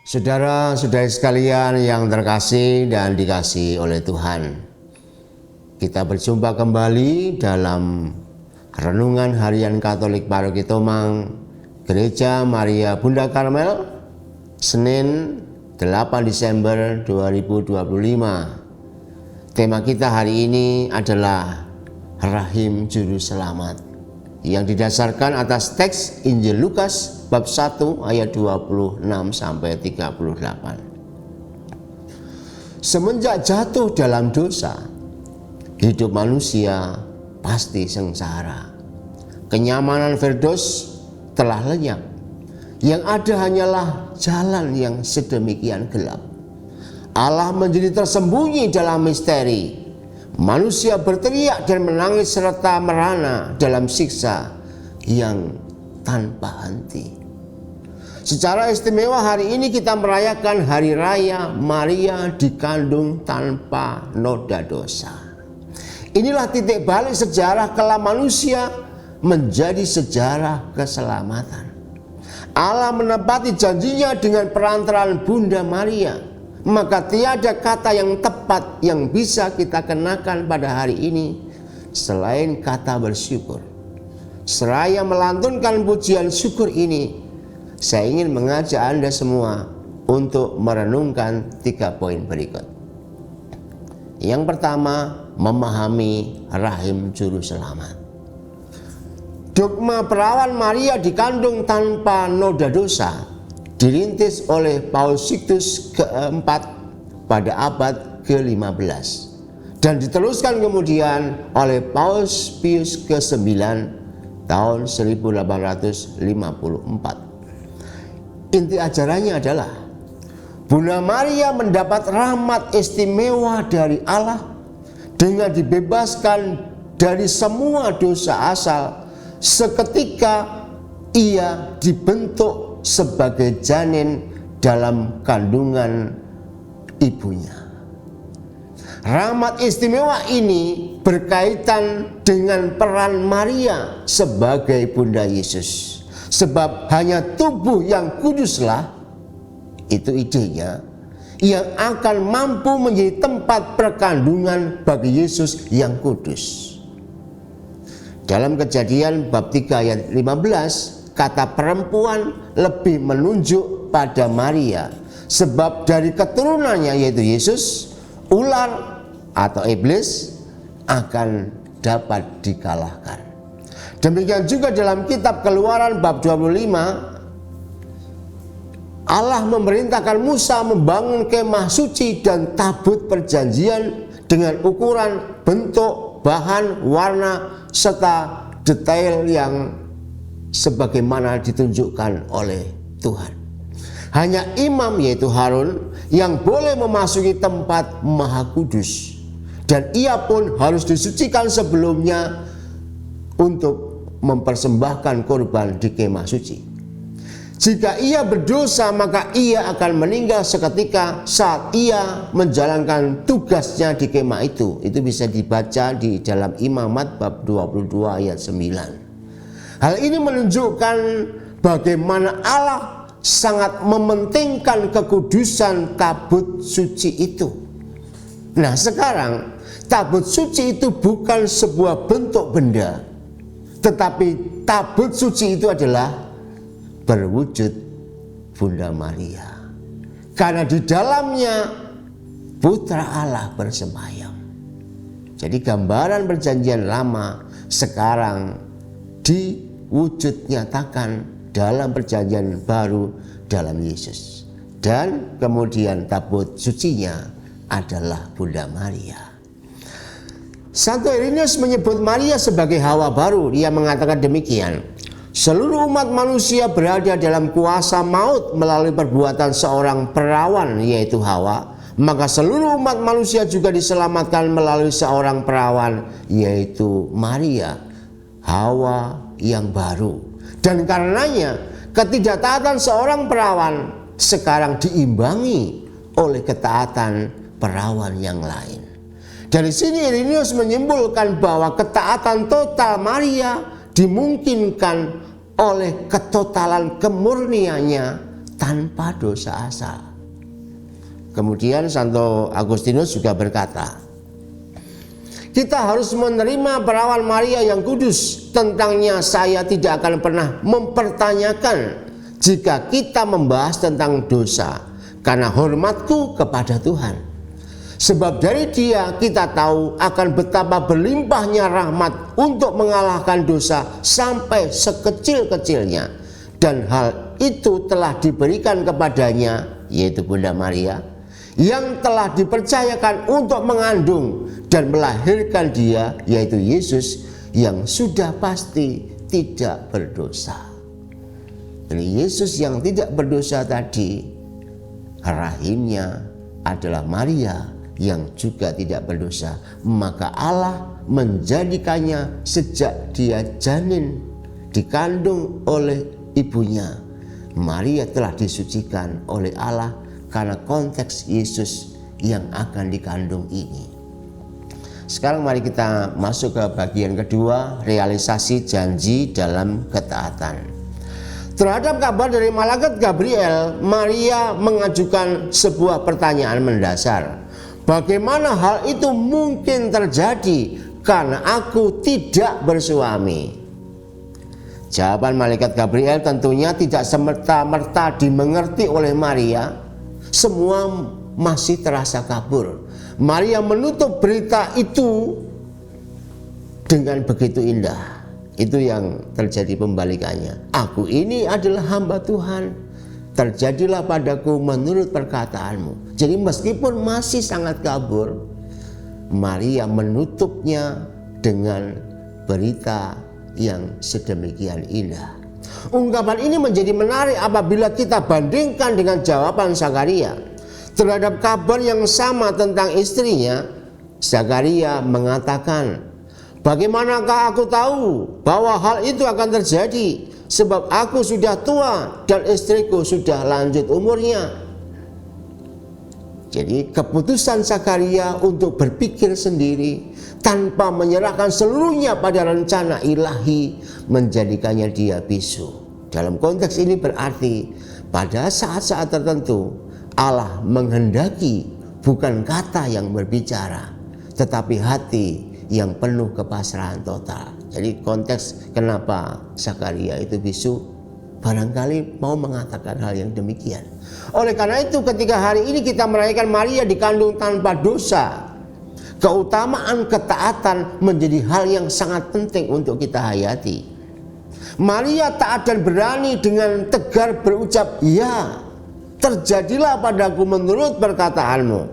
Saudara-saudari sekalian yang terkasih dan dikasihi oleh Tuhan, kita berjumpa kembali dalam Renungan Harian Katolik Paroki Tomang, Gereja Maria Bunda Karmel, Senin 8 Desember 2025. Tema kita hari ini adalah Rahim Juru Selamat, yang didasarkan atas teks Injil Lukas bab 1 ayat 26 sampai 38. Semenjak jatuh dalam dosa, hidup manusia pasti sengsara. Kenyamanan firdaus telah lenyap. Yang ada hanyalah jalan yang sedemikian gelap. Allah menjadi tersembunyi dalam misteri. Manusia berteriak dan menangis serta merana dalam siksa yang tanpa henti. Secara istimewa hari ini kita merayakan Hari Raya Maria dikandung tanpa noda dosa. Inilah titik balik sejarah kelam manusia menjadi sejarah keselamatan. Allah menepati janjinya dengan perantaraan Bunda Maria. Maka tiada kata yang tepat yang bisa kita kenakan pada hari ini selain kata bersyukur. Seraya melantunkan pujian syukur ini, saya ingin mengajak Anda semua untuk merenungkan 3 poin berikut. Yang pertama, memahami rahim juru selamat. Dogma perawan Maria dikandung tanpa noda dosa dirintis oleh Paus Sixtus keempat pada abad ke-15 dan diteruskan kemudian oleh Paus Pius ke-9 tahun 1854. Inti ajarannya adalah Bunda Maria mendapat rahmat istimewa dari Allah dengan dibebaskan dari semua dosa asal seketika ia dibentuk sebagai janin dalam kandungan ibunya. Rahmat istimewa ini berkaitan dengan peran Maria sebagai Bunda Yesus. Sebab hanya tubuh yang kuduslah, itu idenya, yang akan mampu menjadi tempat perkandungan bagi Yesus yang kudus. Dalam Kejadian bab 3 ayat 15, kata perempuan lebih menunjuk pada Maria. Sebab dari keturunannya yaitu Yesus, ular atau iblis akan dapat dikalahkan. Demikian juga dalam kitab Keluaran bab 25, Allah memerintahkan Musa membangun kemah suci dan tabut perjanjian dengan ukuran, bentuk, bahan, warna, serta detail yang sebagaimana ditunjukkan oleh Tuhan. Hanya imam yaitu Harun yang boleh memasuki tempat maha kudus, dan ia pun harus disucikan sebelumnya untuk mempersembahkan korban di kemah suci. Jika ia berdosa, maka ia akan meninggal seketika saat ia menjalankan tugasnya di kemah itu. Itu bisa dibaca di dalam Imamat bab 22 ayat 9. Hal ini menunjukkan bagaimana Allah sangat mementingkan kekudusan tabut suci itu. Nah, sekarang tabut suci itu bukan sebuah bentuk benda, tetapi tabut suci itu adalah berwujud Bunda Maria. Karena di dalamnya Putra Allah bersemayam. Jadi gambaran perjanjian lama sekarang diwujud nyatakan dalam perjanjian baru dalam Yesus. Dan kemudian tabut sucinya adalah Bunda Maria. Santo Irenaeus menyebut Maria sebagai Hawa baru. Dia mengatakan demikian: seluruh umat manusia berada dalam kuasa maut melalui perbuatan seorang perawan yaitu Hawa. Maka seluruh umat manusia juga diselamatkan melalui seorang perawan yaitu Maria, Hawa yang baru. Dan karenanya ketidaktaatan seorang perawan sekarang diimbangi oleh ketaatan perawan yang lain. Dari sini Irenaeus menyimpulkan bahwa ketaatan total Maria dimungkinkan oleh ketotalan kemurniannya tanpa dosa asal. Kemudian Santo Agustinus juga berkata, kita harus menerima perawan Maria yang kudus. Tentangnya saya tidak akan pernah mempertanyakan jika kita membahas tentang dosa, karena hormatku kepada Tuhan. Sebab dari Dia kita tahu akan betapa berlimpahnya rahmat untuk mengalahkan dosa sampai sekecil-kecilnya. Dan hal itu telah diberikan kepadanya, yaitu Bunda Maria, yang telah dipercayakan untuk mengandung dan melahirkan Dia, yaitu Yesus, yang sudah pasti tidak berdosa. Jadi Yesus yang tidak berdosa tadi, rahimnya adalah Maria yang juga tidak berdosa. Maka Allah menjadikannya sejak dia janin, dikandung oleh ibunya. Maria telah disucikan oleh Allah karena konteks Yesus yang akan dikandung ini. Sekarang mari kita masuk ke bagian kedua, realisasi janji dalam ketaatan. Terhadap kabar dari malaikat Gabriel, Maria mengajukan sebuah pertanyaan mendasar. Bagaimana hal itu mungkin terjadi karena aku tidak bersuami? Jawaban malaikat Gabriel tentunya tidak semerta-merta dimengerti oleh Maria. Semua masih terasa kabur. Maria menutup berita itu dengan begitu indah. Itu yang terjadi pembalikannya. Aku ini adalah hamba Tuhan, terjadilah padaku menurut perkataanmu. Jadi meskipun masih sangat kabur, Maria menutupnya dengan berita yang sedemikian indah. Ungkapan ini menjadi menarik apabila kita bandingkan dengan jawaban Zakaria terhadap kabar yang sama tentang istrinya. Zakaria mengatakan, bagaimanakah aku tahu bahwa hal itu akan terjadi, sebab aku sudah tua dan istriku sudah lanjut umurnya. Jadi keputusan Zakaria untuk berpikir sendiri tanpa menyerahkan seluruhnya pada rencana ilahi menjadikannya dia bisu. Dalam konteks ini berarti pada saat-saat tertentu Allah menghendaki bukan kata yang berbicara, tetapi hati yang penuh kepasrahan total. Jadi konteks kenapa Zakaria itu bisu, barangkali mau mengatakan hal yang demikian. Oleh karena itu ketika hari ini kita merayakan Maria dikandung tanpa dosa, keutamaan ketaatan menjadi hal yang sangat penting untuk kita hayati. Maria taat dan berani dengan tegar berucap, ya, terjadilah padaku menurut perkataanmu,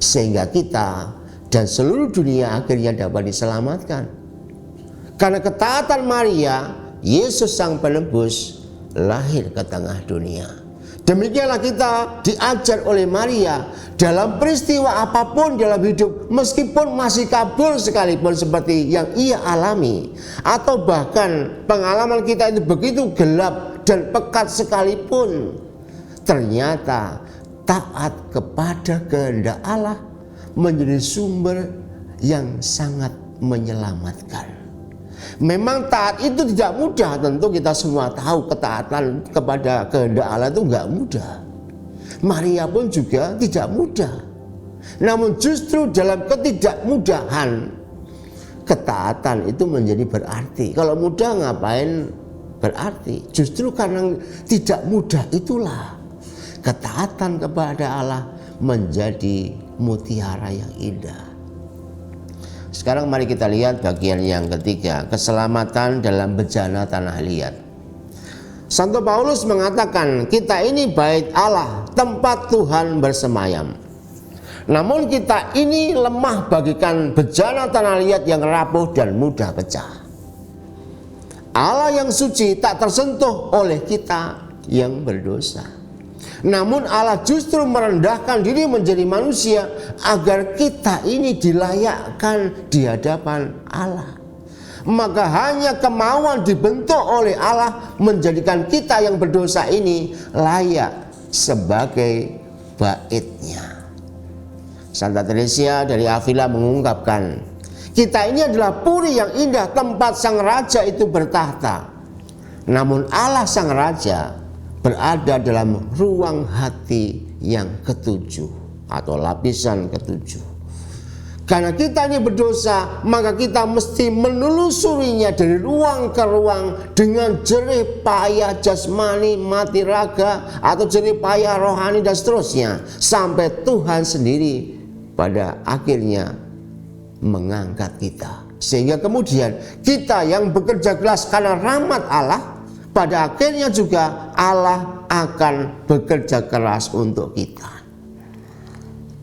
sehingga kita dan seluruh dunia akhirnya dapat diselamatkan. Karena ketaatan Maria, Yesus sang penebus lahir ke tengah dunia. Demikianlah kita diajar oleh Maria dalam peristiwa apapun dalam hidup, meskipun masih kabur sekalipun seperti yang ia alami, atau bahkan pengalaman kita itu begitu gelap dan pekat sekalipun, ternyata taat kepada kehendak Allah menjadi sumber yang sangat menyelamatkan. Memang taat itu tidak mudah, tentu kita semua tahu ketaatan kepada kehendak Allah itu enggak mudah. Maria pun juga tidak mudah. Namun justru dalam ketidakmudahan, ketaatan itu menjadi berarti. Kalau mudah ngapain berarti? Justru karena tidak mudah itulah ketaatan kepada Allah menjadi mutiara yang indah. Sekarang mari kita lihat bagian yang ketiga, keselamatan dalam bejana tanah liat. Santo Paulus mengatakan, kita ini bait Allah, tempat Tuhan bersemayam. Namun kita ini lemah bagikan bejana tanah liat yang rapuh dan mudah pecah. Allah yang suci tak tersentuh oleh kita yang berdosa. Namun Allah justru merendahkan diri menjadi manusia agar kita ini dilayakkan di hadapan Allah. Maka hanya kemauan dibentuk oleh Allah menjadikan kita yang berdosa ini layak sebagai baitnya. Santa Teresia dari Avila mengungkapkan, kita ini adalah puri yang indah, tempat sang raja itu bertahta. Namun Allah sang raja berada dalam ruang hati yang ketujuh atau lapisan ketujuh. Karena kita ini berdosa, maka kita mesti menelusurinya dari ruang ke ruang dengan jerih payah jasmani, mati raga, atau jerih payah rohani dan seterusnya, sampai Tuhan sendiri pada akhirnya mengangkat kita. Sehingga kemudian kita yang bekerja keras karena rahmat Allah, pada akhirnya juga Allah akan bekerja keras untuk kita.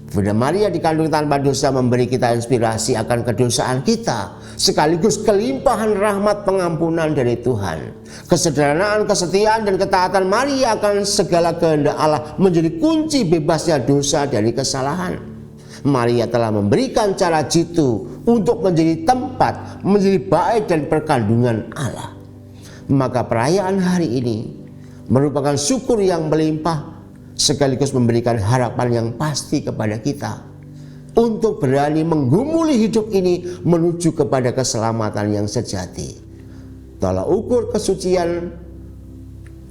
Bunda Maria dikandung tanpa dosa memberi kita inspirasi akan kedosaan kita, sekaligus kelimpahan rahmat pengampunan dari Tuhan. Kesederhanaan, kesetiaan, dan ketaatan Maria akan segala kehendak Allah menjadi kunci bebasnya dosa dari kesalahan. Maria telah memberikan cara jitu untuk menjadi tempat, menjadi bait dan perkandungan Allah. Maka perayaan hari ini merupakan syukur yang melimpah, sekaligus memberikan harapan yang pasti kepada kita untuk berani menggumuli hidup ini menuju kepada keselamatan yang sejati. Tolak ukur kesucian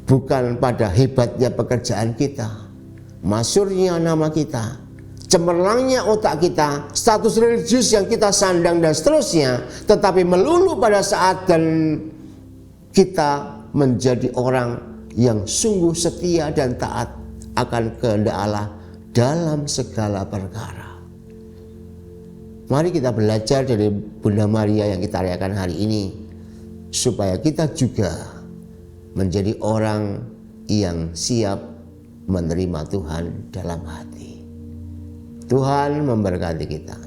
bukan pada hebatnya pekerjaan kita, masyhurnya nama kita, cemerlangnya otak kita, status religius yang kita sandang dan seterusnya, tetapi melulu pada saat dan kita menjadi orang yang sungguh setia dan taat akan kehendak Allah dalam segala perkara. Mari kita belajar dari Bunda Maria yang kita rayakan hari ini, supaya kita juga menjadi orang yang siap menerima Tuhan dalam hati. Tuhan memberkati kita.